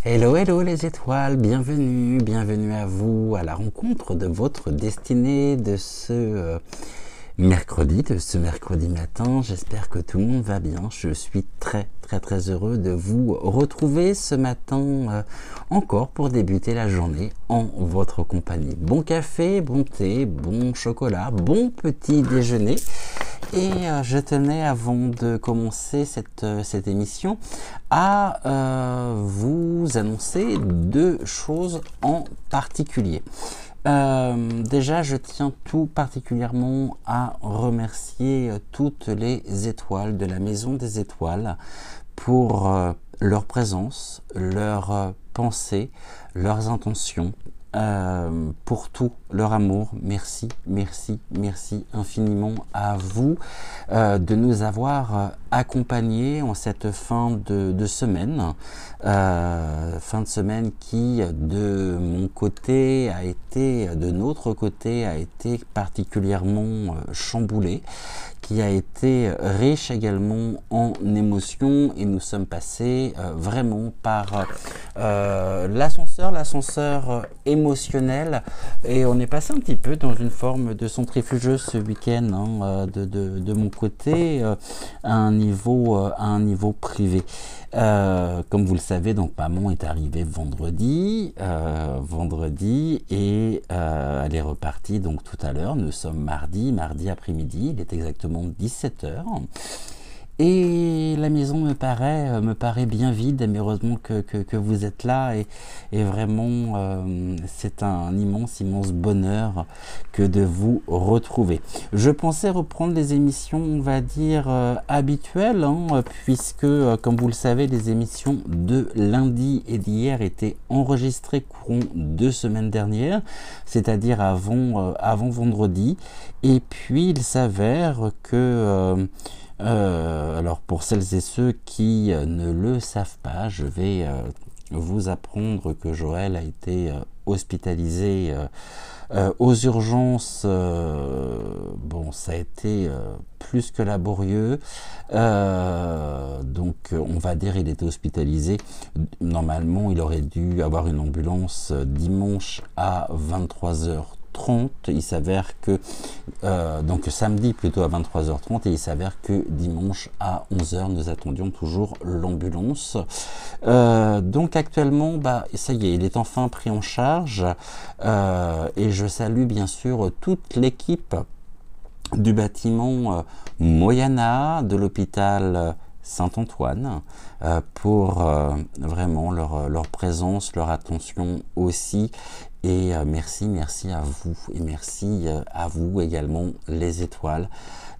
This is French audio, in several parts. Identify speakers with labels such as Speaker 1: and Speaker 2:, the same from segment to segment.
Speaker 1: Hello, hello les étoiles, bienvenue à vous, à la rencontre de votre destinée de ce mercredi matin. J'espère que tout le monde va bien. Je suis très heureux de vous retrouver ce matin encore pour débuter la journée en votre compagnie. Bon café, bon thé, bon chocolat, bon petit déjeuner. Et je tenais, avant de commencer cette émission, à vous annoncer deux choses en particulier. Déjà, je tiens tout particulièrement à remercier toutes les étoiles de la Maison des Étoiles pour leur présence, leurs pensées, leurs intentions, pour tout leur amour. Merci infiniment à vous de nous avoir accompagnés en cette fin de semaine, qui de mon côté a été, de notre côté a été particulièrement chamboulée, qui a été riche également en émotions, et nous sommes passés vraiment par l'ascenseur émotionnel, et on est passé un petit peu dans une forme de centrifugeuse ce week-end, de mon côté, à un niveau privé. Comme vous le savez, donc maman est arrivée vendredi, et elle est repartie donc tout à l'heure. Nous sommes mardi après-midi, il est exactement 17h. Et la maison me paraît bien vide, mais heureusement que vous êtes là, et vraiment c'est un immense bonheur que de vous retrouver. Je pensais reprendre les émissions, on va dire, habituelles, puisque, comme vous le savez, les émissions de lundi et d'hier étaient enregistrées courant de semaine dernière, c'est-à-dire avant vendredi, et puis il s'avère que... alors pour celles et ceux qui ne le savent pas, je vais vous apprendre que Joël a été hospitalisé aux urgences. Bon, ça a été plus que laborieux, donc on va dire il était hospitalisé. Normalement il aurait dû avoir une ambulance dimanche à 23h30. Il s'avère que donc samedi plutôt à 23h30, et il s'avère que dimanche à 11h nous attendions toujours l'ambulance. Donc actuellement, ça y est, il est enfin pris en charge, et je salue bien sûr toute l'équipe du bâtiment Moyana de l'hôpital Saint-Antoine pour vraiment leur présence, leur attention aussi. Et merci à vous, et merci à vous également les étoiles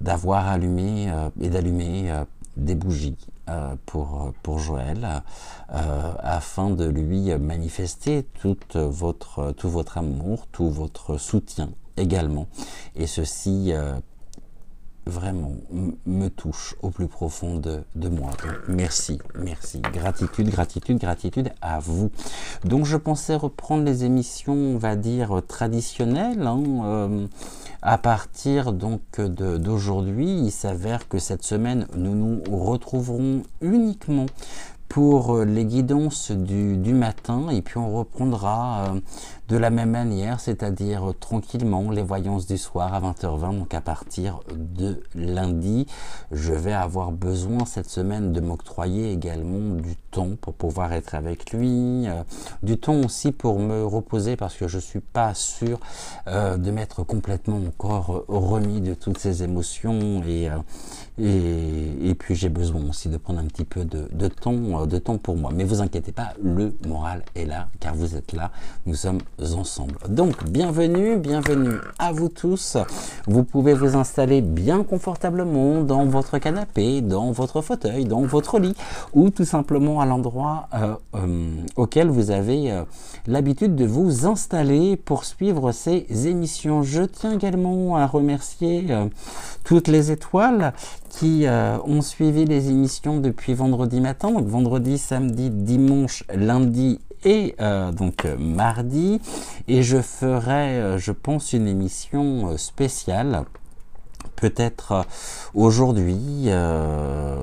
Speaker 1: d'avoir allumé et d'allumer des bougies pour Joël, afin de lui manifester tout votre amour, tout votre soutien également. Et ceci vraiment me touche au plus profond de moi. Donc, merci, gratitude à vous. Donc je pensais reprendre les émissions, on va dire, traditionnelles, à partir donc d'aujourd'hui. Il s'avère que cette semaine nous nous retrouverons uniquement pour les guidances du matin, et puis on reprendra de la même manière, c'est-à-dire tranquillement les voyances du soir à 20h20, donc à partir de lundi. Je vais avoir besoin cette semaine de m'octroyer également du temps pour pouvoir être avec lui, du temps aussi pour me reposer, parce que je suis pas sûr de m'être complètement encore remis de toutes ces émotions, et puis j'ai besoin aussi de prendre un petit peu de temps pour moi. Mais vous inquiétez pas, le moral est là, car vous êtes là, nous sommes ensemble. Donc bienvenue à vous tous. Vous pouvez vous installer bien confortablement dans votre canapé, dans votre fauteuil, dans votre lit, ou tout simplement à l'endroit auquel vous avez l'habitude de vous installer pour suivre ces émissions. Je tiens également à remercier toutes les étoiles qui ont suivi les émissions depuis vendredi matin, donc vendredi, samedi, dimanche, lundi et donc mardi, et je ferai je pense une émission spéciale peut-être aujourd'hui,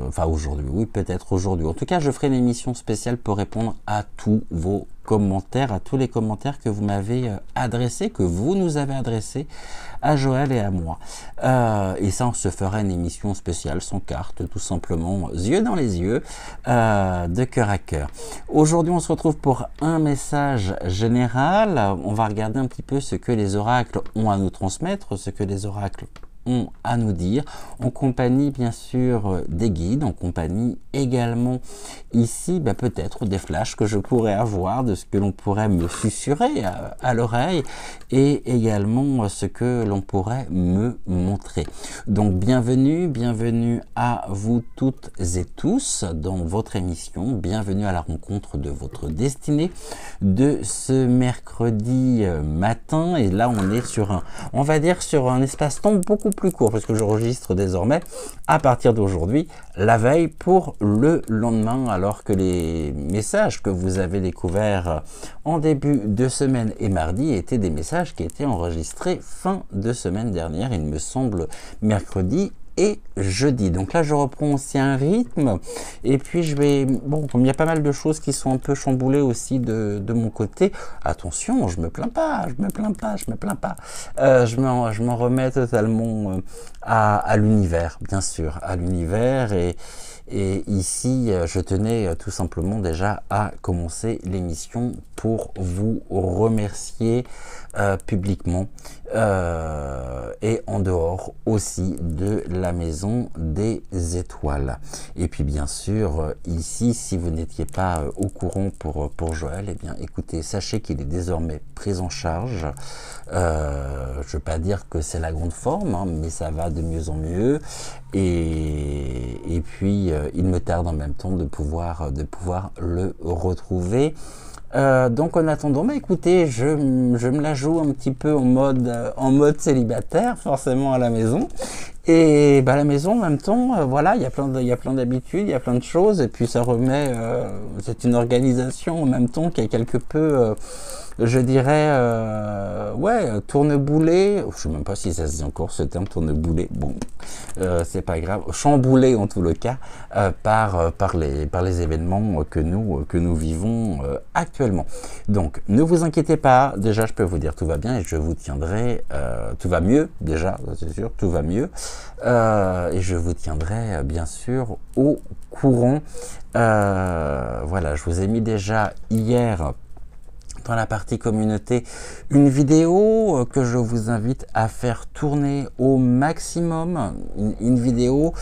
Speaker 1: enfin aujourd'hui, oui peut-être aujourd'hui, en tout cas je ferai une émission spéciale pour répondre à tous vos commentaires, à tous les commentaires que vous m'avez adressés, que vous nous avez adressés à Joël et à moi, et ça on se fera une émission spéciale sans carte, tout simplement yeux dans les yeux, de cœur à cœur. Aujourd'hui on se retrouve pour un message général. On va regarder un petit peu ce que les oracles ont à nous transmettre, ce que les oracles ont à nous dire, en compagnie bien sûr des guides, en compagnie également ici peut-être des flashs que je pourrais avoir, de ce que l'on pourrait me susurrer à l'oreille, et également ce que l'on pourrait me montrer. Donc bienvenue à vous toutes et tous dans votre émission, bienvenue à la rencontre de votre destinée de ce mercredi matin. Et là on est sur on va dire sur un espace-temps beaucoup plus court, parce que j'enregistre désormais à partir d'aujourd'hui la veille pour le lendemain, alors que les messages que vous avez découverts en début de semaine et mardi étaient des messages qui étaient enregistrés fin de semaine dernière, il me semble mercredi et jeudi. Donc là je reprends aussi un rythme, et puis je vais, bon, comme il y a pas mal de choses qui sont un peu chamboulées aussi de mon côté, attention, je me plains pas, je m'en remets totalement à l'univers, bien sûr, à l'univers, et ici je tenais tout simplement déjà à commencer l'émission pour vous remercier publiquement, et en dehors aussi de la maison des étoiles. Et puis bien sûr ici, si vous n'étiez pas au courant pour Joël, eh bien écoutez, sachez qu'il est désormais pris en charge. Je ne veux pas dire que c'est la grande forme, hein, mais ça va de mieux en mieux, et puis il me tarde en même temps de pouvoir le retrouver. Donc en attendant, écoutez, je me la joue un petit peu en mode célibataire, forcément à la maison. Et à la maison, en même temps, voilà, il y a plein d'habitudes, il y a plein de choses, et puis ça remet, c'est une organisation en même temps qui est quelque peu, je dirais, ouais, tourneboulé, je sais même pas si ça se dit encore ce terme, tourneboulé, bon, c'est pas grave, chamboulé en tout le cas, par les événements que nous vivons actuellement. Donc ne vous inquiétez pas, déjà je peux vous dire tout va bien, et je vous tiendrai, tout va mieux, déjà, c'est sûr, tout va mieux, et je vous tiendrai bien sûr au courant. Voilà, je vous ai mis déjà hier dans la partie communauté une vidéo que je vous invite à faire tourner au maximum, une vidéo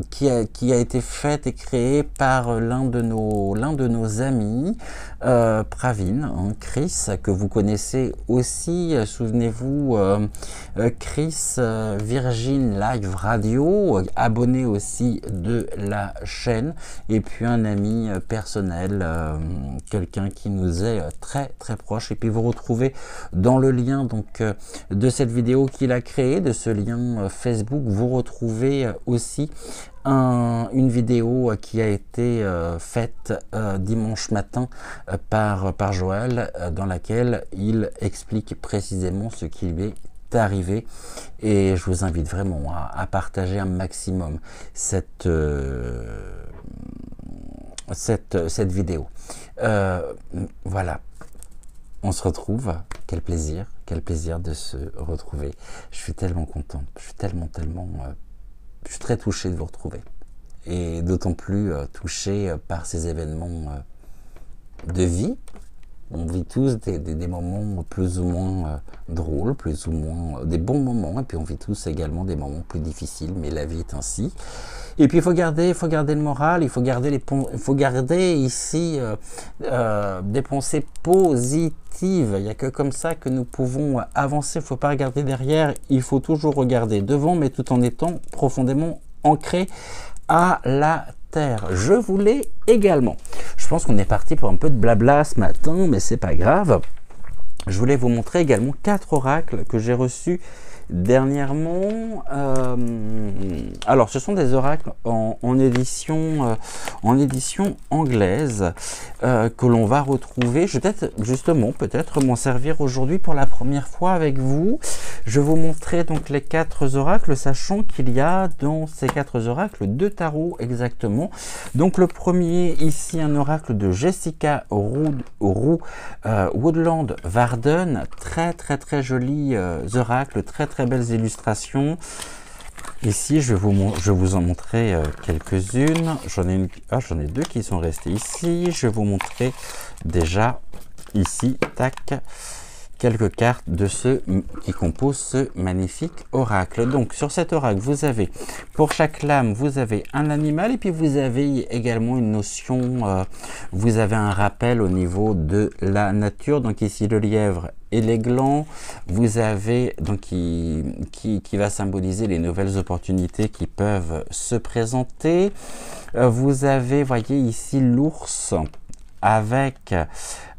Speaker 1: qui a été faite et créée par l'un de nos amis, Pravin, hein, Chris, que vous connaissez aussi, souvenez-vous, Chris Virgin Live Radio, abonné aussi de la chaîne, et puis un ami personnel, quelqu'un qui nous est très très proche. Et puis vous retrouvez dans le lien donc de cette vidéo qu'il a créée, de ce lien Facebook, vous retrouvez aussi une vidéo qui a été faite dimanche matin par Joël, dans laquelle il explique précisément ce qui lui est arriver et je vous invite vraiment à partager un maximum cette vidéo. Voilà, on se retrouve, quel plaisir de se retrouver. Je suis tellement content, je suis je suis très touché de vous retrouver et d'autant plus touché par ces événements de vie. On vit tous des moments plus ou moins drôles, plus ou moins des bons moments, et puis on vit tous également des moments plus difficiles, mais la vie est ainsi. Et puis il faut garder le moral, il faut garder ici des pensées positives. Il n'y a que comme ça que nous pouvons avancer. Il ne faut pas regarder derrière, il faut toujours regarder devant, mais tout en étant profondément ancré à la terre. Je voulais également. Je pense qu'on est parti pour un peu de blabla ce matin, mais c'est pas grave. Je voulais vous montrer également 4 oracles que j'ai reçus dernièrement. Alors, ce sont des oracles en édition anglaise que l'on va retrouver. Je vais peut-être m'en servir aujourd'hui pour la première fois avec vous. Je vais vous montrer donc les 4 oracles, sachant qu'il y a dans ces 4 oracles 2 tarots exactement. Donc le premier ici, un oracle de Jessica Woodland Varden, très joli oracle, très belles illustrations. Ici, je vais vous en montrer quelques-unes. J'en ai 2 qui sont restées ici. Je vais vous montrer déjà ici, tac, quelques cartes de ceux qui composent ce magnifique oracle. Donc sur cet oracle, vous avez, pour chaque lame, vous avez un animal et puis vous avez également une notion, vous avez un rappel au niveau de la nature. Donc ici le lièvre et les glands, vous avez donc qui va symboliser les nouvelles opportunités qui peuvent se présenter. Vous avez, voyez ici l'ours avec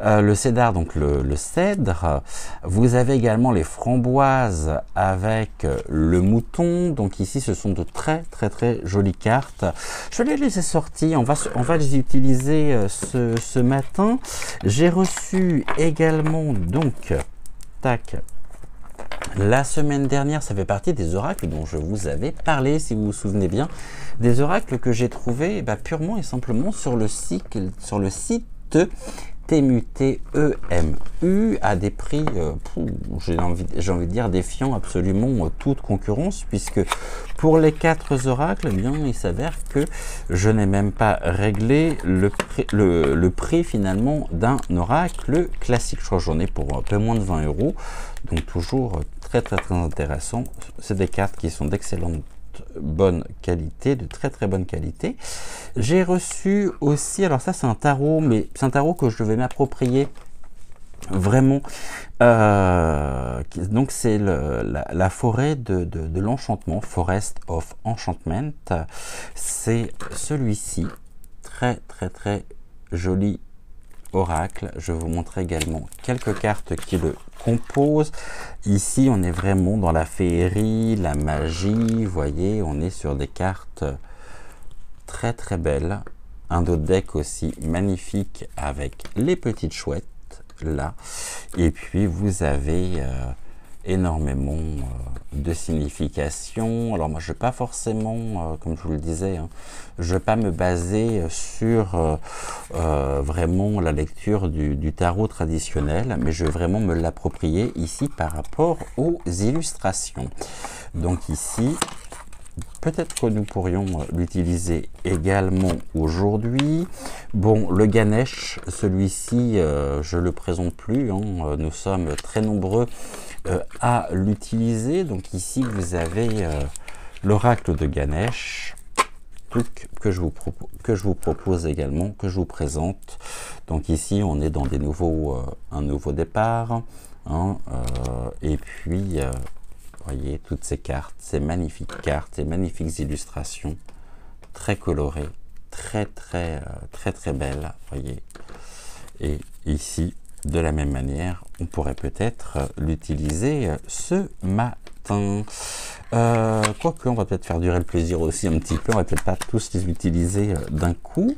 Speaker 1: le cédar, donc le cèdre. Vous avez également les framboises avec le mouton. Donc ici, ce sont de très jolies cartes. Je vais les laisser sortir. On va les utiliser ce matin. J'ai reçu également donc, tac, la semaine dernière, ça fait partie des oracles dont je vous avais parlé, si vous vous souvenez bien, des oracles que j'ai trouvés purement et simplement sur le site Temu, T-E-M-U, à des prix, j'ai envie de dire, défiant absolument toute concurrence, puisque pour les 4 oracles, eh bien, il s'avère que je n'ai même pas réglé le prix finalement d'un oracle classique. Je crois que j'en ai pour un peu moins de 20 €, donc toujours très intéressant. C'est des cartes qui sont d'excellente bonne qualité, de très bonne qualité. J'ai reçu aussi, alors ça c'est un tarot, mais c'est un tarot que je vais m'approprier vraiment. Donc c'est la forêt de l'enchantement, Forest of Enchantment. C'est celui-ci, très joli oracle. Je vais vous montrer également quelques cartes qui le composent. Ici, on est vraiment dans la féerie, la magie. Vous voyez, on est sur des cartes très belles. Un dos de deck aussi magnifique avec les petites chouettes là. Et puis, vous avez énormément de signification. Alors moi je ne vais pas forcément, comme je vous le disais, je ne vais pas me baser sur vraiment la lecture du tarot traditionnel, mais je vais vraiment me l'approprier ici par rapport aux illustrations. Donc ici, peut-être que nous pourrions l'utiliser également aujourd'hui. Bon, le Ganesh, celui-ci, je ne le présente plus, nous sommes très nombreux à l'utiliser. Donc ici, vous avez l'oracle de Ganesh, que je vous propose également, que je vous présente. Donc ici, on est dans un nouveau départ. Et puis... voyez toutes ces cartes, ces magnifiques cartes, ces magnifiques illustrations, très colorées, très belles, voyez. Et ici, de la même manière, on pourrait peut-être l'utiliser ce matin. Quoique, on va peut-être faire durer le plaisir aussi un petit peu, on va peut-être pas tous les utiliser d'un coup.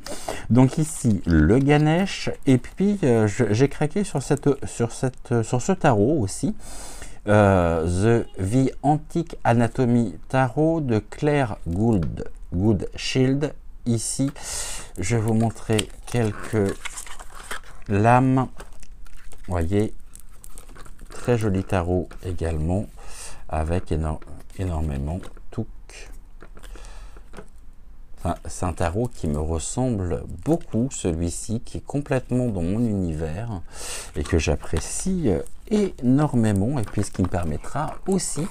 Speaker 1: Donc ici, le Ganesh, et puis j'ai craqué sur ce tarot aussi. The Antique Anatomy Tarot de Claire Goodchild. Ici, je vais vous montrer quelques lames. Vous voyez, très joli tarot également, avec énormément tout. Enfin, c'est un tarot qui me ressemble beaucoup, celui-ci, qui est complètement dans mon univers et que j'apprécie énormément, et puis ce qui me permettra aussi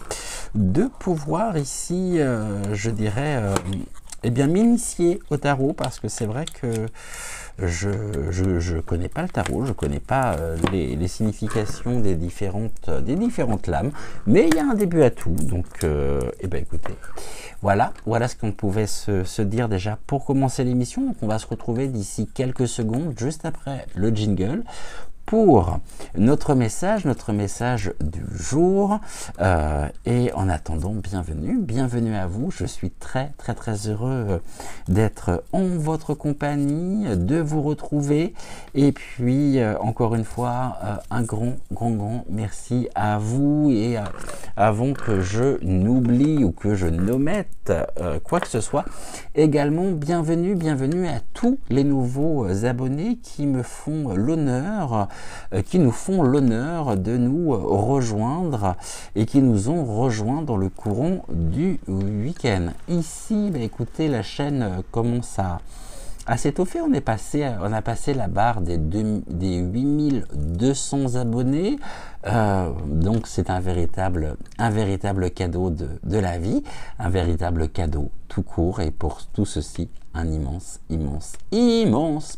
Speaker 1: de pouvoir ici, je dirais, eh bien, m'initier au tarot, parce que c'est vrai que je connais pas le tarot, je connais pas les significations des différentes lames, mais il y a un début à tout, donc eh ben écoutez, voilà ce qu'on pouvait se dire déjà pour commencer l'émission. Donc on va se retrouver d'ici quelques secondes, juste après le jingle, pour notre message du jour. Et en attendant, bienvenue à vous. Je suis très heureux d'être en votre compagnie, de vous retrouver. Et puis, encore une fois, un grand merci à vous. Et avant que je n'oublie ou que je n'omette quoi que ce soit, également bienvenue à tous les nouveaux abonnés qui me font l'honneur, qui nous font l'honneur de nous rejoindre et qui nous ont rejoints dans le courant du week-end. Ici, écoutez, la chaîne commence à s'étoffer. On a passé la barre des 8200 abonnés. Donc c'est un véritable cadeau de la vie, un véritable cadeau tout court, et pour tout ceci, un immense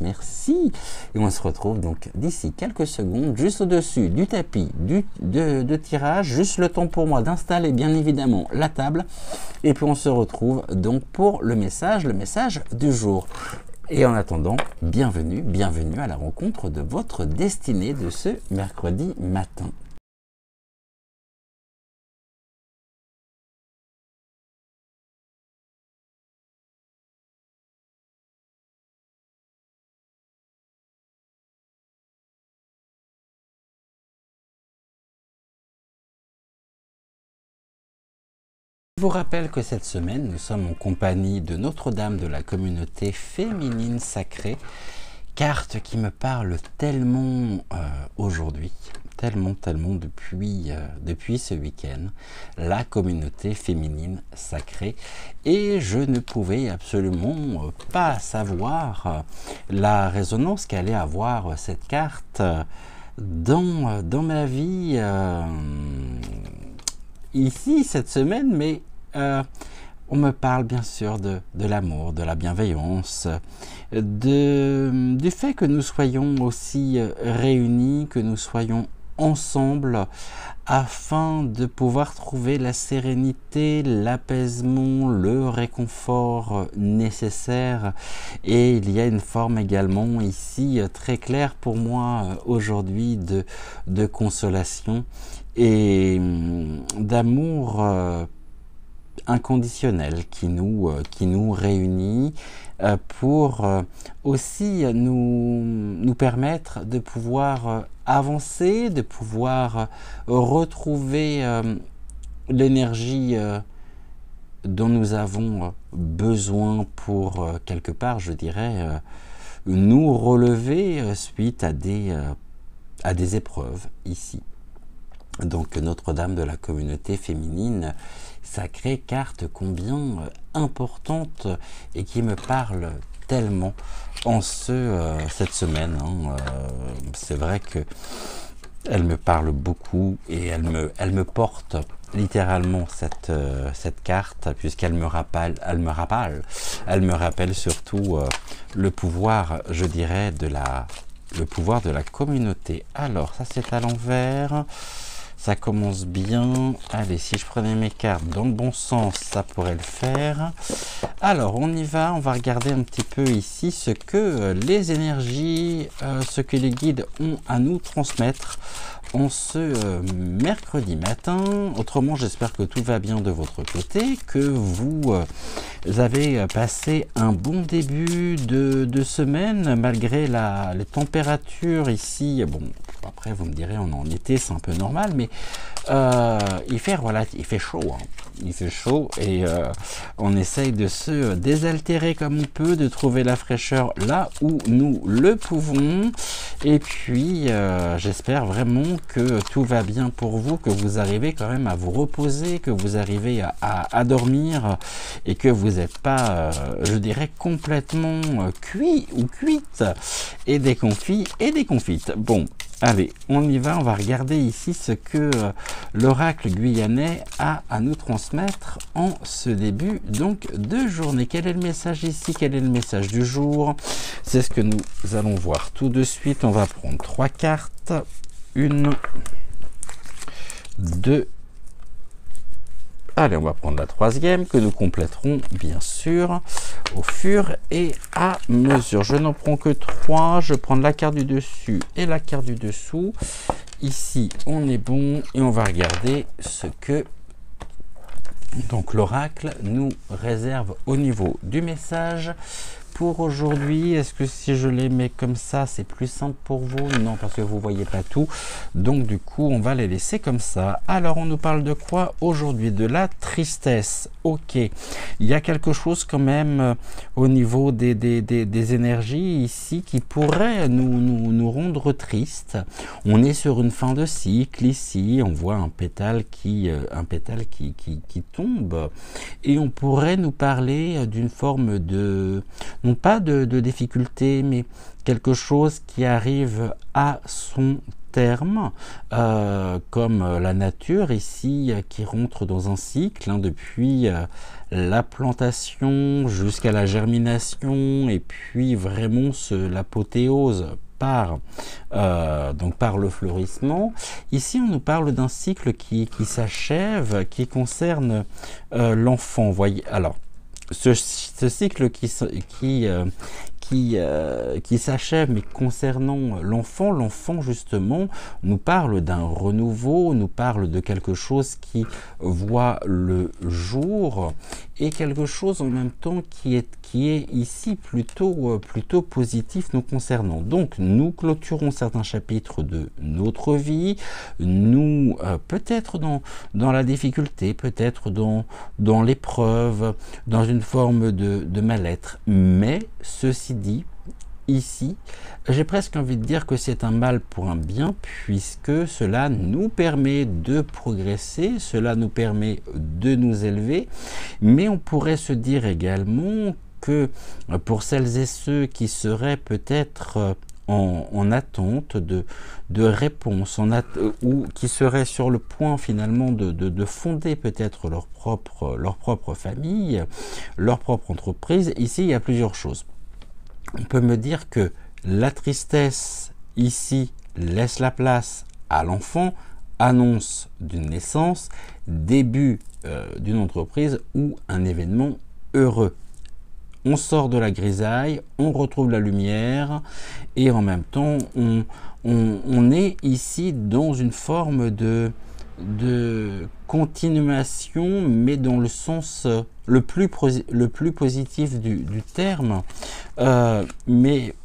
Speaker 1: merci. Et on se retrouve donc d'ici quelques secondes, juste au-dessus du tapis de tirage, juste le temps pour moi d'installer bien évidemment la table, et puis on se retrouve donc pour le message du jour. Et en attendant, bienvenue à la rencontre de votre destinée de ce mercredi matin. Je vous rappelle que cette semaine, nous sommes en compagnie de Notre-Dame de la communauté féminine sacrée, carte qui me parle tellement aujourd'hui, tellement depuis ce week-end, la communauté féminine sacrée, et je ne pouvais absolument pas savoir la résonance qu'allait avoir cette carte dans ma vie ici cette semaine, mais on me parle bien sûr de l'amour, de la bienveillance, du fait que nous soyons aussi réunis, que nous soyons ensemble afin de pouvoir trouver la sérénité, l'apaisement, le réconfort nécessaire. Et il y a une forme également ici très claire pour moi aujourd'hui de consolation et d'amour inconditionnel qui nous réunit pour aussi nous permettre de pouvoir avancer, de pouvoir retrouver l'énergie dont nous avons besoin pour quelque part, je dirais, nous relever suite à des épreuves ici. Donc Notre-Dame de la communauté féminine sacrée, carte combien importante et qui me parle tellement en cette semaine. C'est vrai que elle me parle beaucoup et elle me porte littéralement cette carte, puisqu'elle me rappelle surtout le pouvoir, je dirais, le pouvoir de la communauté. Alors ça c'est à l'envers. Ça commence bien. Allez, si je prenais mes cartes dans le bon sens, ça pourrait le faire. Alors, on y va. On va regarder un petit peu ici ce que les énergies, ce que les guides ont à nous transmettre en ce mercredi matin. Autrement, j'espère que tout va bien de votre côté, que vous avez passé un bon début de semaine, malgré les températures ici. Bon, Après, vous me direz, on est en été, c'est un peu normal, mais il fait chaud. Hein. Il fait chaud et on essaye de se désaltérer comme on peut, de trouver la fraîcheur là où nous le pouvons. Et puis, j'espère vraiment que tout va bien pour vous, que vous arrivez quand même à vous reposer, que vous arrivez à dormir et que vous n'êtes pas, je dirais, complètement cuit ou cuite et déconfit et déconfite. Bon. Allez, on y va, on va regarder ici ce que l'oracle guyanais a à nous transmettre en ce début donc de journée. Quel est le message ici? Quel est le message du jour? C'est ce que nous allons voir tout de suite. On va prendre 3 cartes. 1, 2. Allez, on va prendre la 3e que nous compléterons bien sûr au fur et à mesure. Je n'en prends que 3. Je prends la carte du dessus et la carte du dessous. Ici, on est bon et on va regarder ce que donc l'oracle nous réserve au niveau du message. Pour aujourd'hui, est-ce que si je les mets comme ça, c'est plus simple pour vous? Non, parce que vous voyez pas tout. Donc du coup, on va les laisser comme ça. Alors, on nous parle de quoi aujourd'hui? De la tristesse. Ok. Il y a quelque chose quand même au niveau des énergies ici qui pourrait nous rendre tristes. On est sur une fin de cycle ici. On voit un pétale qui tombe. Et on pourrait nous parler d'une forme de... non pas de difficulté, mais quelque chose qui arrive à son terme, comme la nature ici qui rentre dans un cycle depuis la plantation jusqu'à la germination et puis vraiment l'apothéose par le fleurissement. Ici on nous parle d'un cycle qui s'achève, qui concerne l'enfant. Voyez, alors ce cycle qui s'achève, mais concernant l'enfant justement nous parle d'un renouveau, nous parle de quelque chose qui voit le jour et quelque chose en même temps qui est ici plutôt positif nous concernant. Donc nous clôturons certains chapitres de notre vie, nous peut-être dans la difficulté, peut-être dans l'épreuve, dans une forme de mal-être, mais ceci dit, ici, j'ai presque envie de dire que c'est un mal pour un bien, puisque cela nous permet de progresser, cela nous permet de nous élever, mais on pourrait se dire également que pour celles et ceux qui seraient peut-être en attente de réponses, ou qui seraient sur le point finalement de fonder peut-être leur propre famille, leur propre entreprise, ici il y a plusieurs choses. On peut me dire que la tristesse ici laisse la place à l'enfant, annonce d'une naissance, début d'une entreprise ou un événement heureux. On sort de la grisaille, on retrouve la lumière et en même temps on est ici dans une forme de continuation, mais dans le sens le plus positif du terme, mais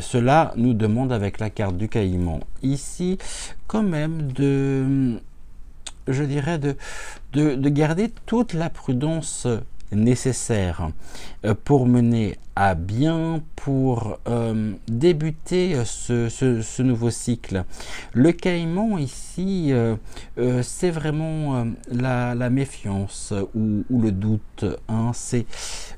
Speaker 1: cela nous demande avec la carte du caïman ici quand même je dirais de garder toute la prudence nécessaire pour mener à bien, pour débuter ce nouveau cycle. Le caïman ici, c'est vraiment la méfiance ou le doute. Hein.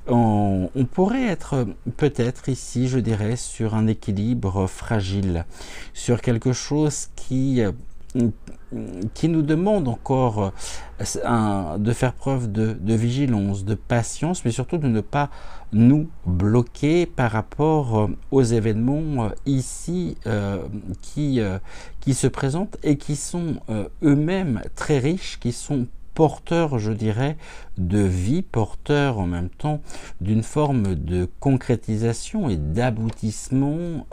Speaker 1: On pourrait être peut-être ici, je dirais, sur un équilibre fragile, sur quelque chose qui nous demande encore de faire preuve de vigilance, de patience, mais surtout de ne pas nous bloquer par rapport aux événements ici qui se présentent et qui sont eux-mêmes très riches, qui sont porteurs, je dirais, de vie, porteurs en même temps d'une forme de concrétisation et d'aboutissement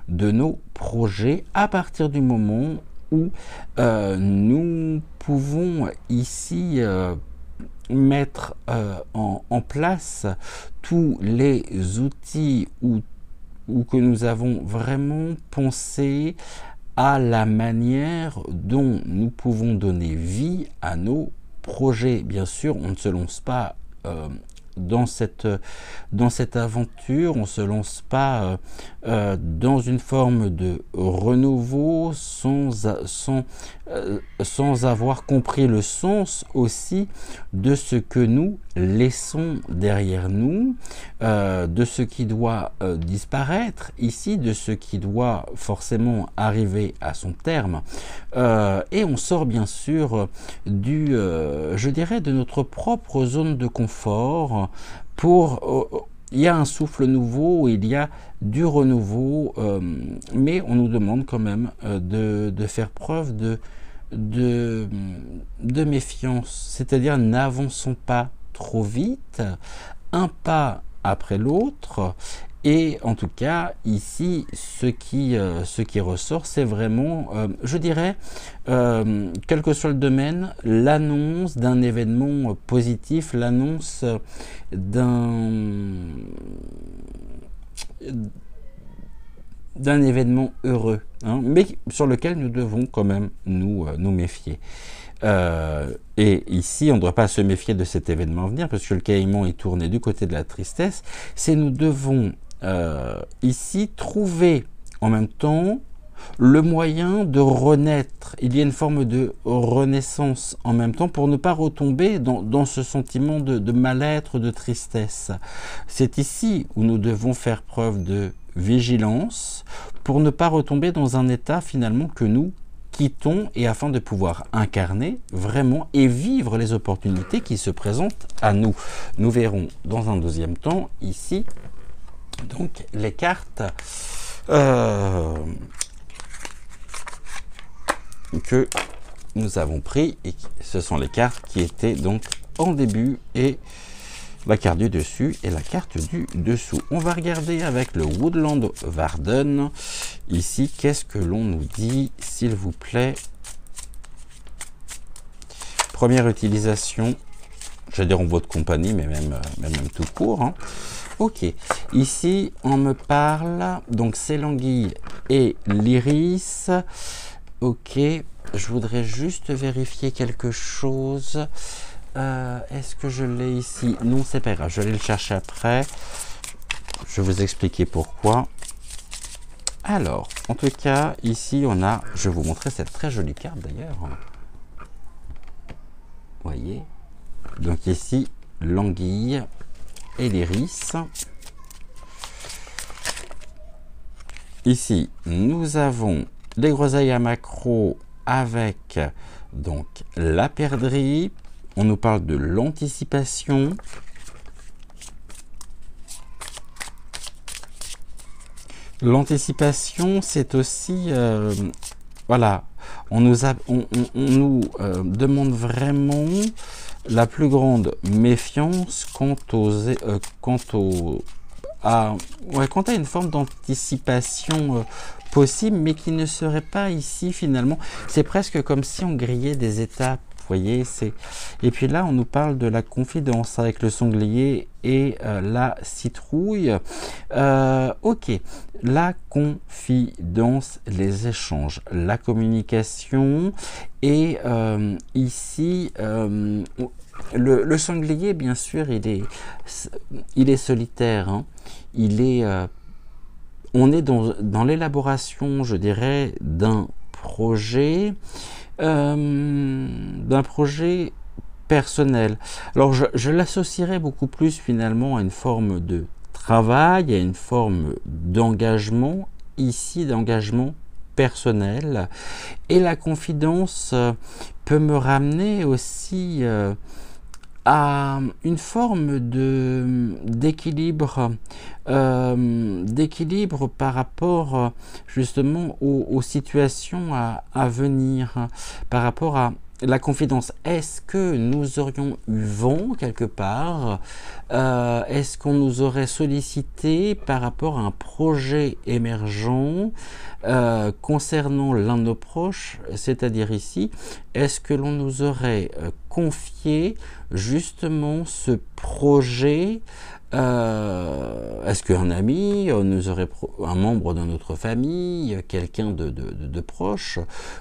Speaker 1: de nos projets à partir du moment où nous pouvons ici mettre en place tous les outils ou ou que nous avons vraiment pensé à la manière dont nous pouvons donner vie à nos projets. Bien sûr, on ne se lance pas dans cette aventure, on ne se lance pas dans une forme de renouveau sans avoir compris le sens aussi de ce que nous laissons derrière nous, de ce qui doit disparaître ici, de ce qui doit forcément arriver à son terme. Et on sort bien sûr je dirais, de notre propre zone de confort il y a un souffle nouveau, il y a du renouveau, mais on nous demande quand même de faire preuve de méfiance, c'est-à-dire n'avançons pas trop vite, un pas après l'autre. Et en tout cas, ici, ce qui ressort, c'est vraiment, je dirais, quel que soit le domaine, l'annonce d'un événement positif, l'annonce d'un événement heureux, hein, mais sur lequel nous devons quand même nous méfier. Et ici, on ne doit pas se méfier de cet événement à venir, parce que le caïman est tourné du côté de la tristesse. C'est nous devons ici trouver en même temps le moyen de renaître. Il y a une forme de renaissance en même temps pour ne pas retomber dans ce sentiment de mal-être, de tristesse. C'est ici où nous devons faire preuve de vigilance pour ne pas retomber dans un état finalement que nous quittons, et afin de pouvoir incarner vraiment et vivre les opportunités qui se présentent à nous. Nous verrons dans un deuxième temps ici donc les cartes que nous avons pris, et ce sont les cartes qui étaient donc en début, et la carte du dessus et la carte du dessous. On va regarder avec le Woodland Warden ici, qu'est-ce que l'on nous dit, s'il vous plaît. Première utilisation, je vais dire en votre compagnie, mais même tout court, hein. Ok, ici on me parle, donc c'est l'anguille et l'iris. Ok, je voudrais juste vérifier quelque chose. Est-ce que je l'ai ici? Non, c'est pas grave, je vais aller le chercher après. Je vais vous expliquer pourquoi. Alors, en tout cas, ici on a, je vais vous montrer cette très jolie carte d'ailleurs. Voyez, donc ici l'anguille et l'iris. Ici, nous avons les groseilles à maquereau avec donc la perdrix. On nous parle de l'anticipation. L'anticipation, c'est aussi, voilà, on nous demande vraiment la plus grande méfiance quant à une forme d'anticipation possible, mais qui ne serait pas ici finalement. C'est presque comme si on grillait des étapes. Voyez, et puis là on nous parle de la confidence avec le sanglier et la citrouille. Ok, la confidence, les échanges, la communication, et ici le sanglier, bien sûr, il est solitaire, hein. On est dans l'élaboration, je dirais, d'un projet personnel. Alors je l'associerais beaucoup plus finalement à une forme de travail, à une forme d'engagement, ici d'engagement personnel. Et la confidence peut me ramener aussi à une forme d'équilibre, par rapport justement aux situations à venir, par rapport à la confidence. Est-ce que nous aurions eu vent quelque part? Est-ce qu'on nous aurait sollicité par rapport à un projet émergent concernant l'un de nos proches? C'est-à-dire ici, est-ce que l'on nous aurait confier justement ce projet. Est-ce qu'un ami, un membre de notre famille, quelqu'un de proche,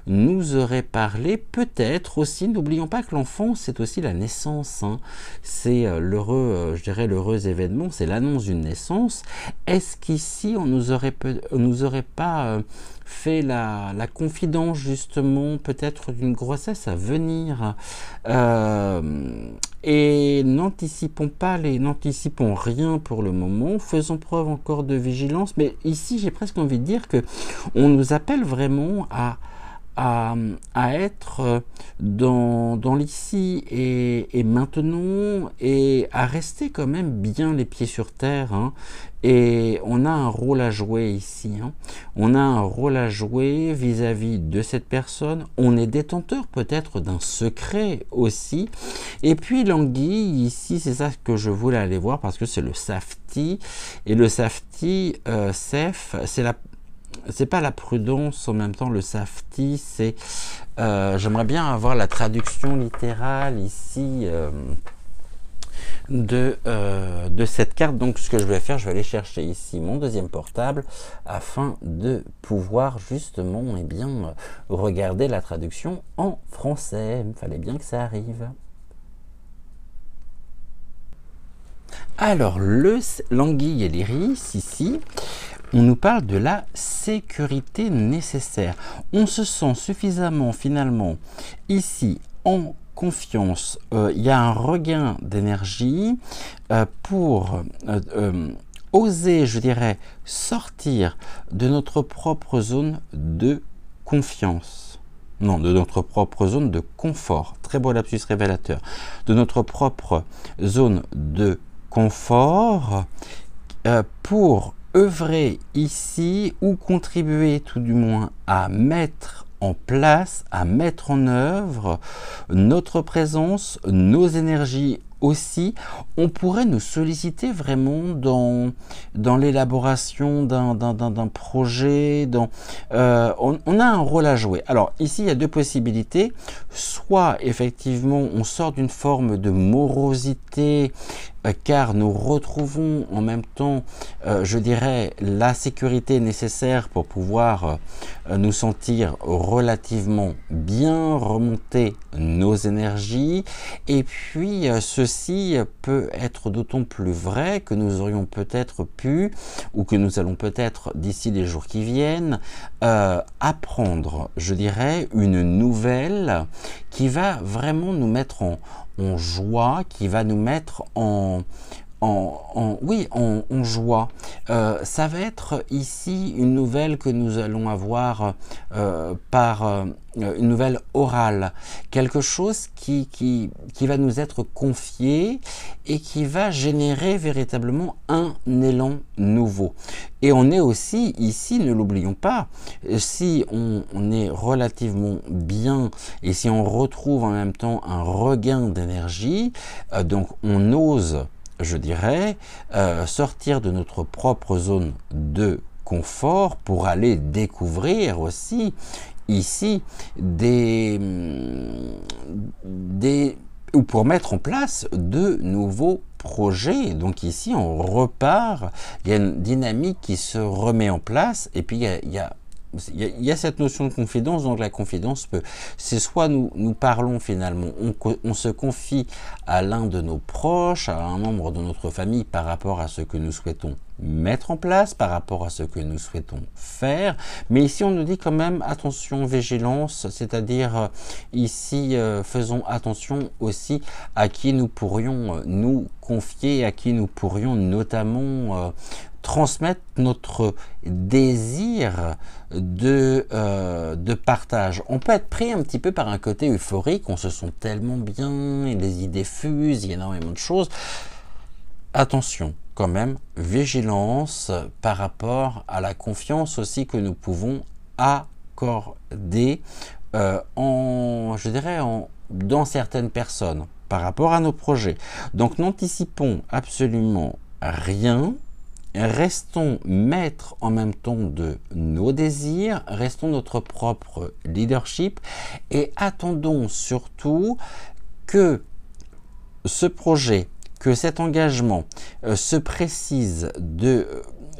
Speaker 1: nous aurait parlé? Peut-être aussi, n'oublions pas que l'enfance, c'est aussi la naissance, hein. C'est l'heureux, je dirais l'heureux événement, c'est l'annonce d'une naissance. Est-ce qu'ici, on nous aurait pas fait la confidence justement peut-être d'une grossesse à venir, et n'anticipons rien pour le moment, faisons preuve encore de vigilance. Mais ici j'ai presque envie de dire que on nous appelle vraiment à être dans l'ici et maintenant, et à rester quand même bien les pieds sur terre, hein. Et on a un rôle à jouer ici, hein. On a un rôle à jouer vis-à-vis de cette personne. On est détenteur peut-être d'un secret aussi. Et puis l'anguille, ici, c'est ça que je voulais aller voir, parce que c'est le safety. Et le safety, c'est pas la prudence en même temps. Le safety, c'est j'aimerais bien avoir la traduction littérale ici de cette carte. Donc ce que je vais faire, je vais aller chercher ici mon deuxième portable afin de pouvoir justement regarder la traduction en français. Il fallait bien que ça arrive. Alors l'anguille et l'iris ici, on nous parle de la sécurité nécessaire. On se sent suffisamment finalement ici en confiance. Il y a un regain d'énergie pour oser, je dirais, sortir de notre propre zone de confiance. Non, de notre propre zone de confort. Très beau lapsus révélateur. De notre propre zone de confort pour œuvrer ici, ou contribuer tout du moins à mettre en place, à mettre en œuvre notre présence, nos énergies aussi. On pourrait nous solliciter vraiment dans l'élaboration d'un projet. On a un rôle à jouer. Alors ici, il y a deux possibilités. Soit effectivement, on sort d'une forme de morosité, car nous retrouvons en même temps, je dirais, la sécurité nécessaire pour pouvoir nous sentir relativement bien, remonter nos énergies. Et puis ceci peut être d'autant plus vrai que nous aurions peut-être pu, ou que nous allons peut-être d'ici les jours qui viennent, apprendre, je dirais, une nouvelle qui va vraiment nous mettre en joie, qui va nous mettre en joie. Ça va être ici une nouvelle que nous allons avoir par une nouvelle orale, quelque chose qui va nous être confié et qui va générer véritablement un élan nouveau. Et on est aussi ici, ne l'oublions pas, si on est relativement bien et si on retrouve en même temps un regain d'énergie, donc on ose, je dirais, sortir de notre propre zone de confort pour aller découvrir aussi ici ou pour mettre en place de nouveaux projets. Donc ici on repart, il y a une dynamique qui se remet en place, et puis il y a cette notion de confidence. Donc la confidence c'est soit nous parlons finalement, on se confie à l'un de nos proches, à un membre de notre famille par rapport à ce que nous souhaitons mettre en place, par rapport à ce que nous souhaitons faire. Mais ici on nous dit quand même attention, vigilance, c'est-à-dire ici faisons attention aussi à qui nous pourrions nous confier, à qui nous pourrions notamment transmettre notre désir de partage. On peut être pris un petit peu par un côté euphorique, on se sent tellement bien, et les idées fusent, il y a énormément de choses. Attention quand même, vigilance par rapport à la confiance aussi que nous pouvons accorder dans certaines personnes par rapport à nos projets. Donc n'anticipons absolument rien. Restons maîtres en même temps de nos désirs, restons notre propre leadership et attendons surtout que ce projet, que cet engagement se précise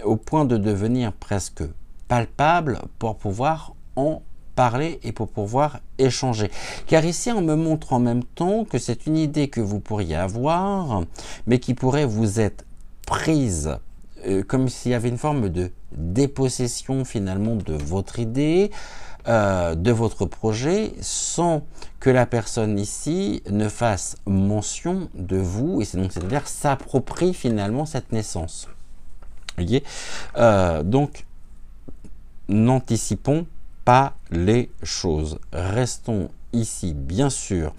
Speaker 1: au point de devenir presque palpable pour pouvoir en parler et pour pouvoir échanger. Car ici, on me montre en même temps que c'est une idée que vous pourriez avoir, mais qui pourrait vous être prise, comme s'il y avait une forme de dépossession finalement de votre idée, de votre projet, sans que la personne ici ne fasse mention de vous, et c'est-à-dire s'approprie finalement cette naissance. Vous voyez, donc, n'anticipons pas les choses. Restons ici, bien sûr.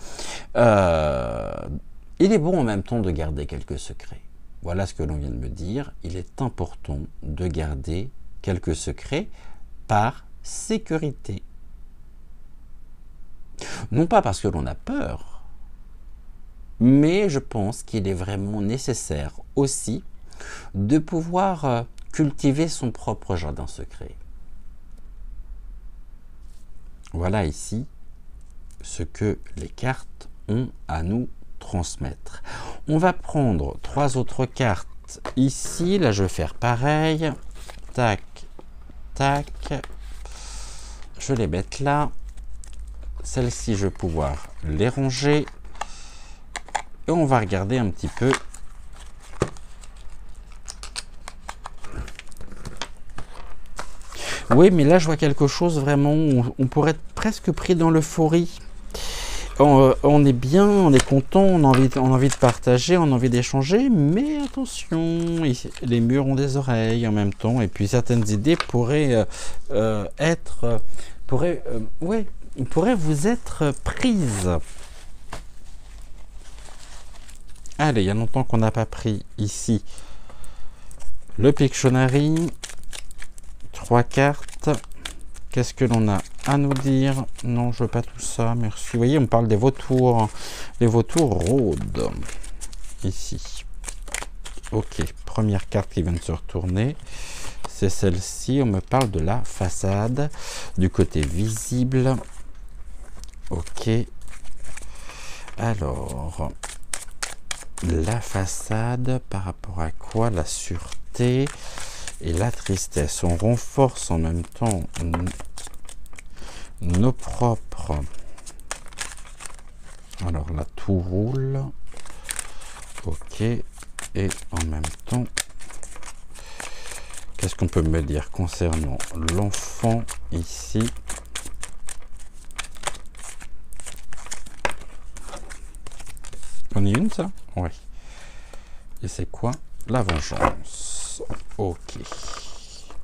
Speaker 1: Il est bon en même temps de garder quelques secrets. Voilà ce que l'on vient de me dire. Il est important de garder quelques secrets par sécurité. Non pas parce que l'on a peur, mais je pense qu'il est vraiment nécessaire aussi de pouvoir cultiver son propre jardin secret. Voilà ici ce que les cartes ont à nous transmettre. On va prendre 3 autres cartes ici. Là, je vais faire pareil. Tac, tac. Je les mets là. Celles-ci, je vais pouvoir les ranger. Et on va regarder un petit peu. Oui, mais là, je vois quelque chose vraiment où on pourrait être presque pris dans l'euphorie. On est bien, on est content, on a envie de partager, on a envie d'échanger, mais attention, les murs ont des oreilles en même temps, et puis certaines idées pourraient pourraient vous être prises. Allez, il y a longtemps qu'on n'a pas pris ici le Pictionary. 3 cartes. Qu'est-ce que l'on a à nous dire? Non, je veux pas tout ça, merci. Vous voyez, on parle des vautours. Les vautours rôdent. Ici. Ok, première carte qui vient de se retourner. C'est celle-ci. On me parle de la façade. Du côté visible. Ok. Alors, la façade, par rapport à quoi? La sûreté et la tristesse. On renforce en même temps nos propres. Alors là, tout roule. Ok. Et en même temps, qu'est-ce qu'on peut me dire concernant l'enfant ici? On y est une, ça? Oui. Et c'est quoi? La vengeance. Ok.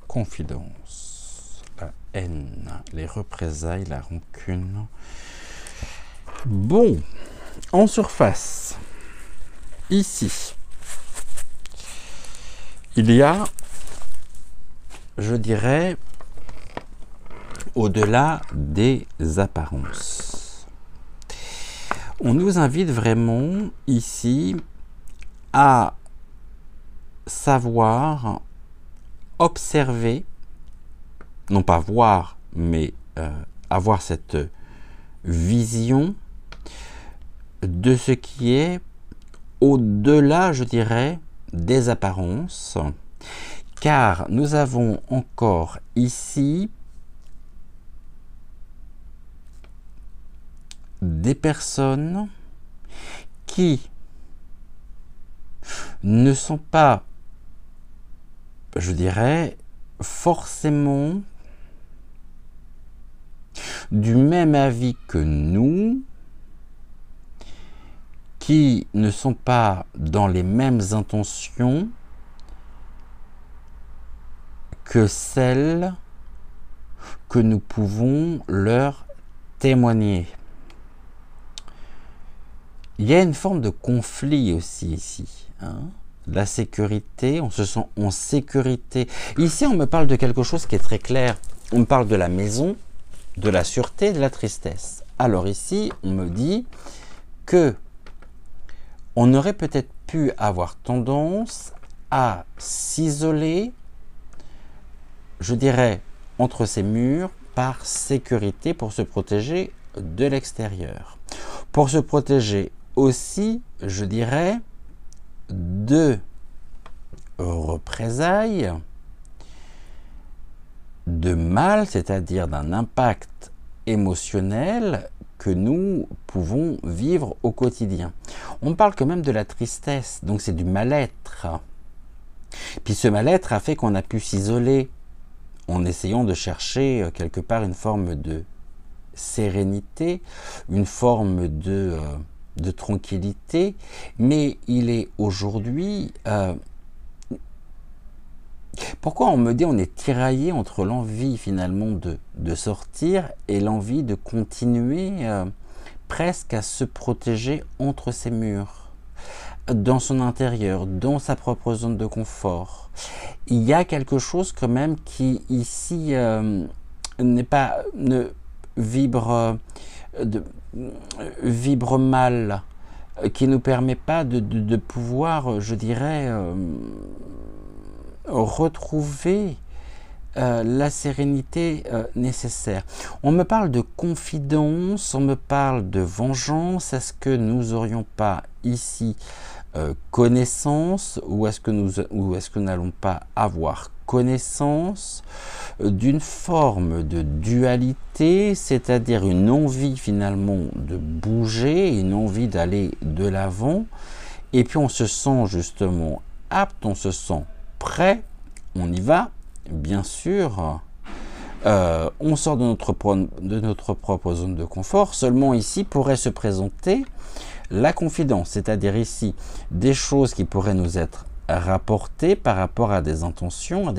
Speaker 1: Confidence. La haine. Les représailles. La rancune. Bon. En surface. Ici. Il y a, je dirais, au-delà des apparences. On nous invite vraiment ici à savoir observer, non pas voir, mais avoir cette vision de ce qui est au-delà, je dirais, des apparences, car nous avons encore ici des personnes qui ne sont pas, je dirais, forcément du même avis que nous, qui ne sont pas dans les mêmes intentions que celles que nous pouvons leur témoigner. Il y a une forme de conflit aussi ici. La sécurité, on se sent en sécurité. Ici, on me parle de quelque chose qui est très clair. On me parle de la maison, de la sûreté, de la tristesse. Alors ici, on me dit que on aurait peut-être pu avoir tendance à s'isoler, je dirais, entre ces murs par sécurité pour se protéger de l'extérieur. pour se protéger aussi, je dirais, de représailles, de mal, c'est-à-dire d'un impact émotionnel que nous pouvons vivre au quotidien. On parle quand même de la tristesse, donc c'est du mal-être. Puis ce mal-être a fait qu'on a pu s'isoler en essayant de chercher quelque part une forme de sérénité, une forme de tranquillité, mais il est aujourd'hui... pourquoi on me dit on est tiraillé entre l'envie finalement de sortir et l'envie de continuer presque à se protéger entre ces murs, dans son intérieur, dans sa propre zone de confort. Il y a quelque chose quand même qui ici ne vibre mal, qui nous permet pas de pouvoir, je dirais, retrouver la sérénité nécessaire. On me parle de confidence, on me parle de vengeance. Est-ce que nous n'aurions pas ici connaissance, ou est-ce que nous n'allons pas avoir connaissance d'une forme de dualité, c'est-à-dire une envie finalement de bouger, une envie d'aller de l'avant, et puis on se sent justement apte, on se sent prêt, on y va, bien sûr, on sort de notre propre zone de confort. Seulement ici pourrait se présenter la confidence, c'est-à-dire ici des choses qui pourraient nous être rapportées par rapport à des intentions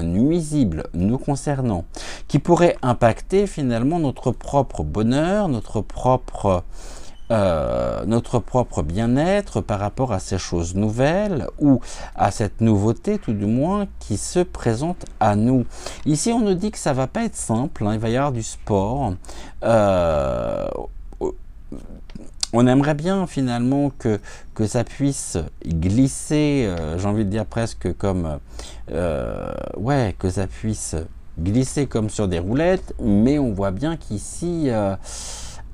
Speaker 1: nuisibles nous concernant, qui pourraient impacter finalement notre propre bonheur, notre propre bien-être par rapport à ces choses nouvelles ou à cette nouveauté tout du moins qui se présente à nous. Ici on nous dit que ça va pas être simple, hein, il va y avoir du sport. On aimerait bien finalement que ça puisse glisser, j'ai envie de dire presque comme que ça puisse glisser comme sur des roulettes, mais on voit bien qu'ici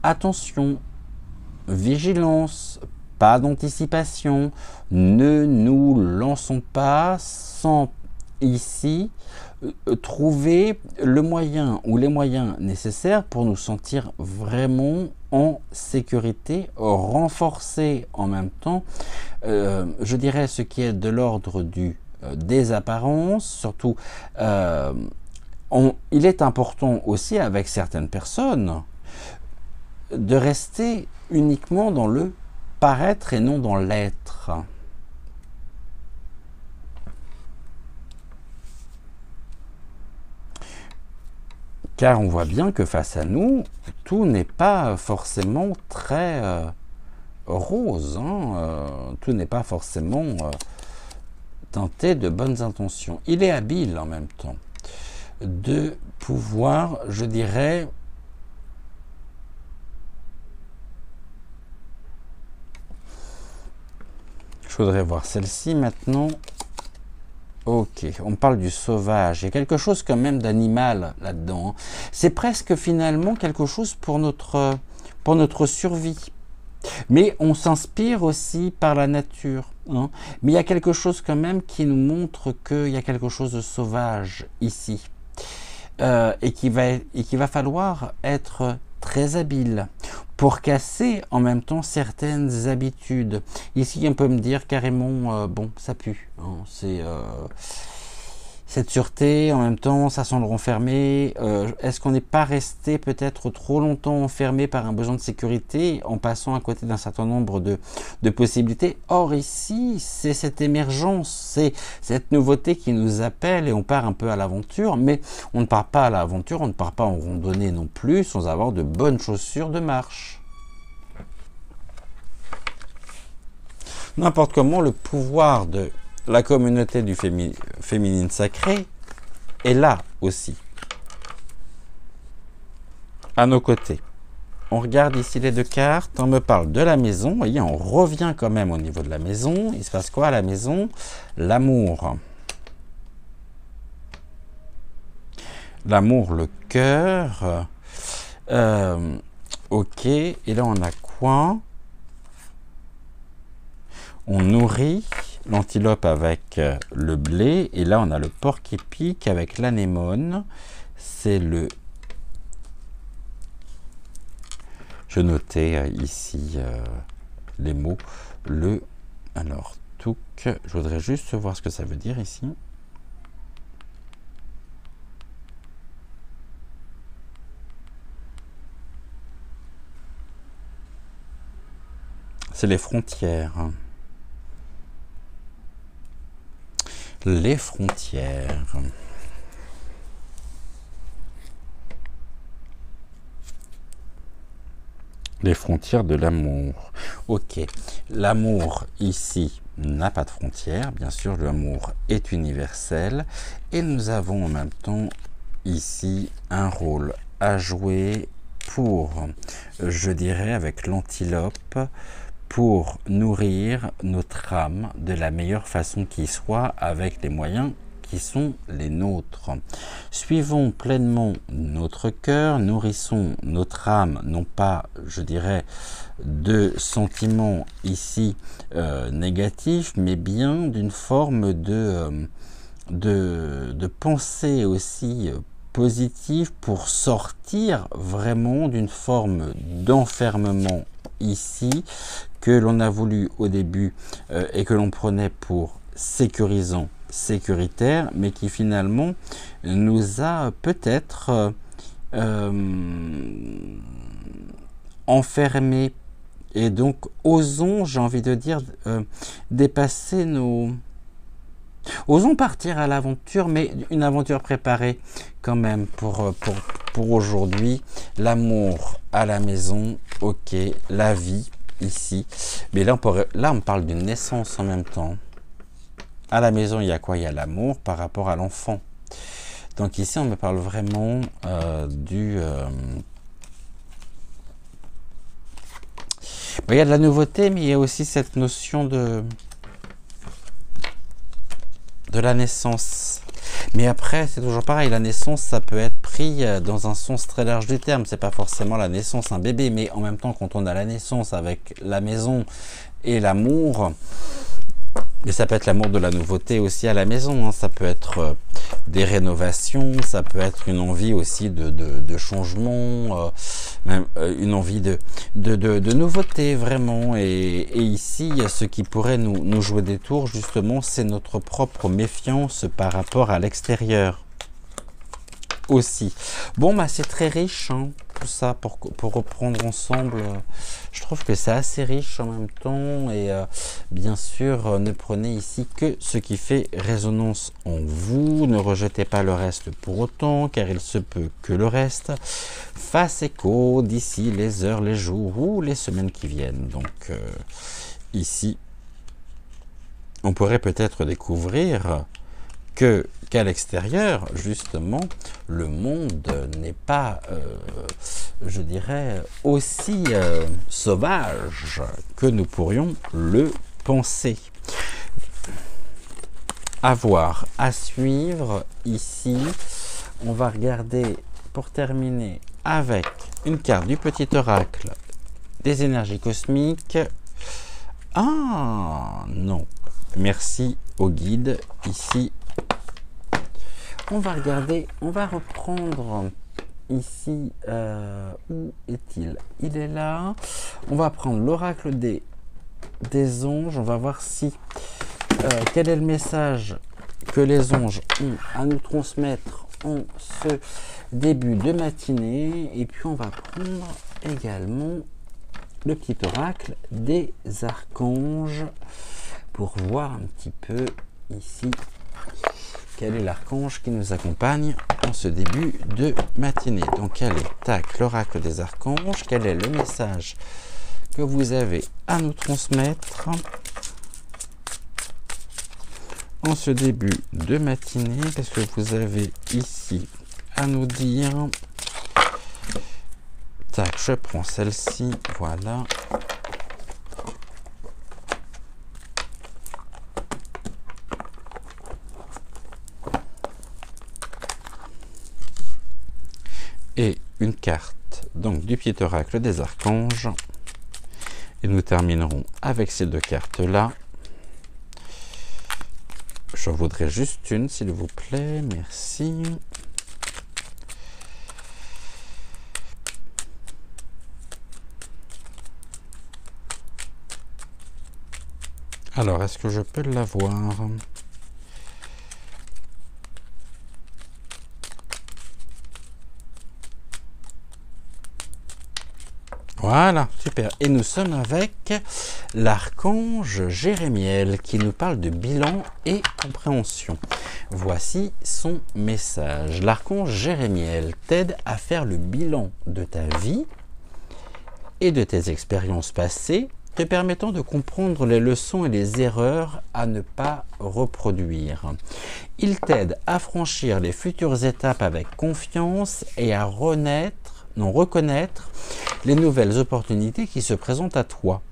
Speaker 1: attention, vigilance, pas d'anticipation, ne nous lançons pas sans ici trouver le moyen ou les moyens nécessaires pour nous sentir vraiment en sécurité, renforcer en même temps, je dirais ce qui est de l'ordre des apparences, surtout il est important aussi avec certaines personnes de rester uniquement dans le paraître et non dans l'être. Car on voit bien que face à nous, tout n'est pas forcément très rose, hein, tout n'est pas forcément teinté de bonnes intentions. Il est habile en même temps de pouvoir, je dirais, je voudrais voir celle-ci maintenant. Ok, on parle du sauvage. Il y a quelque chose quand même d'animal là-dedans. Hein. C'est presque finalement quelque chose pour notre survie. Mais on s'inspire aussi par la nature. Hein. Mais il y a quelque chose quand même qui nous montre qu'il y a quelque chose de sauvage ici. Et qu'il va falloir être très habile pour casser en même temps certaines habitudes. Ici, on peut me dire carrément, bon, ça pue. Hein, c'est cette sûreté, en même temps, ça sent le renfermé. Est-ce qu'on n'est pas resté peut-être trop longtemps enfermé par un besoin de sécurité en passant à côté d'un certain nombre de possibilités? Or ici, c'est cette émergence, c'est cette nouveauté qui nous appelle et on part un peu à l'aventure, mais on ne part pas à l'aventure, on ne part pas en randonnée non plus sans avoir de bonnes chaussures de marche. N'importe comment, le pouvoir de la communauté du féminine sacré est là aussi, à nos côtés. On regarde ici les deux cartes, on me parle de la maison, vous voyez, on revient quand même au niveau de la maison. Il se passe quoi à la maison? L'amour. L'amour, le cœur. Ok, et là on a quoi? On nourrit l'antilope avec le blé, et là on a le porc-épic avec l'anémone. C'est le... Je notais ici les mots. Le... Alors, touc, je voudrais juste voir ce que ça veut dire ici. C'est les frontières. Les frontières. Les frontières de l'amour. Ok. L'amour ici n'a pas de frontières. Bien sûr, l'amour est universel. Et nous avons en même temps ici un rôle à jouer pour, je dirais, avec l'antilope, pour nourrir notre âme de la meilleure façon qui soit, avec les moyens qui sont les nôtres. Suivons pleinement notre cœur, nourrissons notre âme, non pas, je dirais, de sentiments ici négatifs, mais bien d'une forme de pensée aussi positive pour sortir vraiment d'une forme d'enfermement ici que l'on a voulu au début et que l'on prenait pour sécurisant, sécuritaire, mais qui finalement nous a peut-être enfermés. Et donc osons, j'ai envie de dire, dépasser nos... Osons partir à l'aventure, mais une aventure préparée quand même pour aujourd'hui. L'amour à la maison, ok, la vie ici. Mais là, on parle d'une naissance en même temps. À la maison, il y a quoi? Il y a l'amour par rapport à l'enfant. Donc ici, on me parle vraiment du... il y a de la nouveauté, mais il y a aussi cette notion de la naissance. Mais après, c'est toujours pareil, la naissance, ça peut être pris dans un sens très large du terme. C'est pas forcément la naissance d'un bébé, mais en même temps, quand on a la naissance avec la maison et l'amour, et ça peut être l'amour de la nouveauté aussi à la maison, hein. Ça peut être des rénovations, ça peut être une envie aussi de changement, même une envie de nouveauté vraiment. Et ici, ce qui pourrait nous jouer des tours, justement, c'est notre propre méfiance par rapport à l'extérieur aussi. Bon, bah c'est très riche, hein, tout ça, pour reprendre ensemble. Je trouve que c'est assez riche en même temps. Et bien sûr, ne prenez ici que ce qui fait résonance en vous. Ne rejetez pas le reste pour autant, car il se peut que le reste fasse écho d'ici les heures, les jours ou les semaines qui viennent. Donc ici, on pourrait peut-être découvrir qu'à l'extérieur, justement, le monde n'est pas, je dirais, aussi sauvage que nous pourrions le penser. À voir, à suivre ici. On va regarder, pour terminer, avec une carte du petit oracle des énergies cosmiques. Ah non, merci au guide ici. On va regarder, on va reprendre ici, où est-il? Il est là. On va prendre l'oracle des anges. On va voir si quel est le message que les anges ont à nous transmettre en ce début de matinée. Et puis on va prendre également le petit oracle des archanges pour voir un petit peu ici quel est l'archange qui nous accompagne en ce début de matinée. Donc, quel est, tac, l'oracle des archanges, quel est le message que vous avez à nous transmettre en ce début de matinée? Qu'est-ce que vous avez ici à nous dire? Tac, je prends celle-ci, voilà. Et une carte donc du Pied Oracle des Archanges. Et nous terminerons avec ces deux cartes-là. Je voudrais juste une, s'il vous plaît. Merci. Alors, est-ce que je peux l'avoir? Voilà, super. Et nous sommes avec l'archange Jérémiel qui nous parle de bilan et compréhension. Voici son message. L'archange Jérémiel t'aide à faire le bilan de ta vie et de tes expériences passées, te permettant de comprendre les leçons et les erreurs à ne pas reproduire. Il t'aide à franchir les futures étapes avec confiance et à reconnaître les nouvelles opportunités qui se présentent à toi.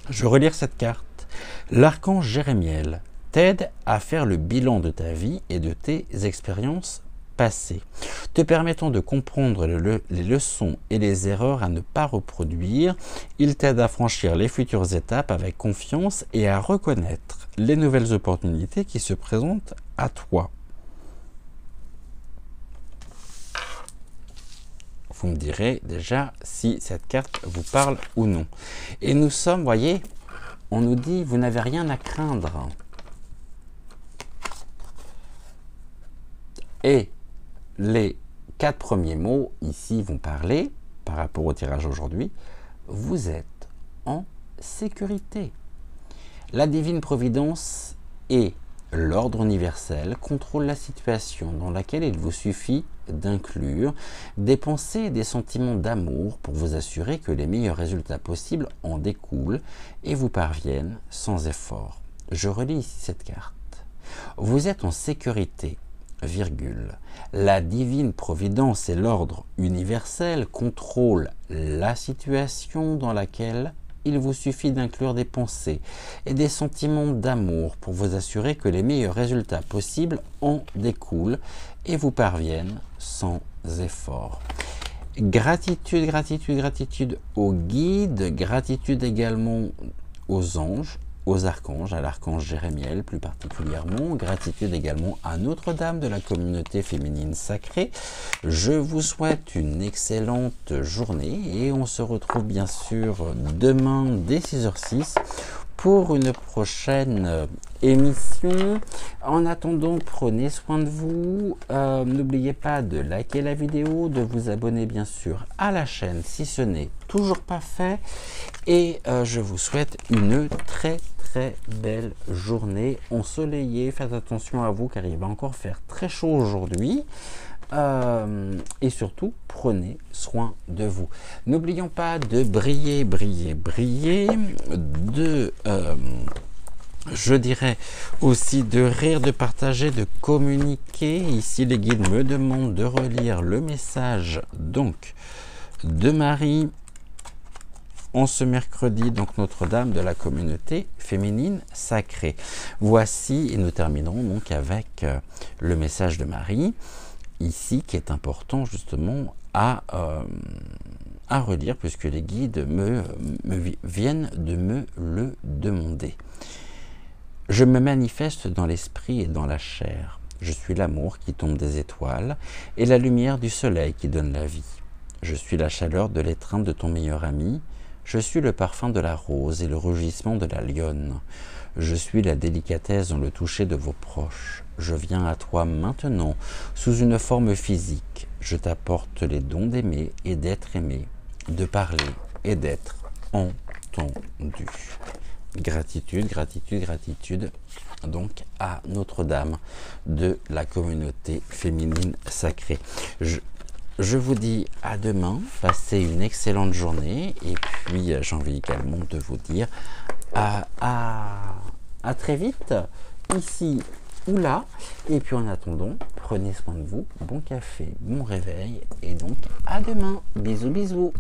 Speaker 1: Je relire cette carte. L'archange Jérémiel t'aide à faire le bilan de ta vie et de tes expériences passées, te permettant de comprendre les leçons et les erreurs à ne pas reproduire. Il t'aide à franchir les futures étapes avec confiance et à reconnaître les nouvelles opportunités qui se présentent à toi. Vous me direz déjà si cette carte vous parle ou non. Et nous sommes, voyez, on nous dit, vous n'avez rien à craindre. Et les 4 premiers mots ici vont parler, par rapport au tirage aujourd'hui, vous êtes en sécurité. La divine providence et l'ordre universel contrôlent la situation dans laquelle il vous suffit d'inclure des pensées et des sentiments d'amour pour vous assurer que les meilleurs résultats possibles en découlent et vous parviennent sans effort. Je relis ici cette carte. Vous êtes en sécurité, virgule. La divine providence et l'ordre universel contrôlent la situation dans laquelle il vous suffit d'inclure des pensées et des sentiments d'amour pour vous assurer que les meilleurs résultats possibles en découlent et vous parviennent sans effort. Gratitude, gratitude, gratitude aux guides, gratitude également aux anges, aux archanges, à l'archange Jérémiel plus particulièrement, gratitude également à Notre-Dame de la communauté féminine sacrée. Je vous souhaite une excellente journée et on se retrouve bien sûr demain dès 6h06 pour une prochaine émission. En attendant, prenez soin de vous. N'oubliez pas de liker la vidéo, de vous abonner bien sûr à la chaîne si ce n'est toujours pas fait. Et je vous souhaite une très belle journée ensoleillée. Faites attention à vous car il va encore faire très chaud aujourd'hui. Et surtout, prenez soin de vous. N'oublions pas de briller, briller, briller, je dirais aussi de rire, de partager, de communiquer. Ici, les guides me demandent de relire le message donc de Marie en ce mercredi, donc Notre-Dame de la communauté féminine sacrée. Voici, et nous terminerons donc avec le message de Marie, ici, qui est important justement à relire, puisque les guides viennent de me le demander. Je me manifeste dans l'esprit et dans la chair. Je suis l'amour qui tombe des étoiles et la lumière du soleil qui donne la vie. Je suis la chaleur de l'étreinte de ton meilleur ami. Je suis le parfum de la rose et le rugissement de la lionne. Je suis la délicatesse dans le toucher de vos proches. Je viens à toi maintenant sous une forme physique. Je t'apporte les dons d'aimer et d'être aimé, de parler et d'être entendu. Gratitude, gratitude, gratitude donc à Notre-Dame de la communauté féminine sacrée. Je vous dis à demain, passez une excellente journée et puis j'ai envie également de vous dire à très vite ici ou là. Et puis en attendant, prenez soin de vous, bon café, bon réveil et donc à demain. Bisous, bisous.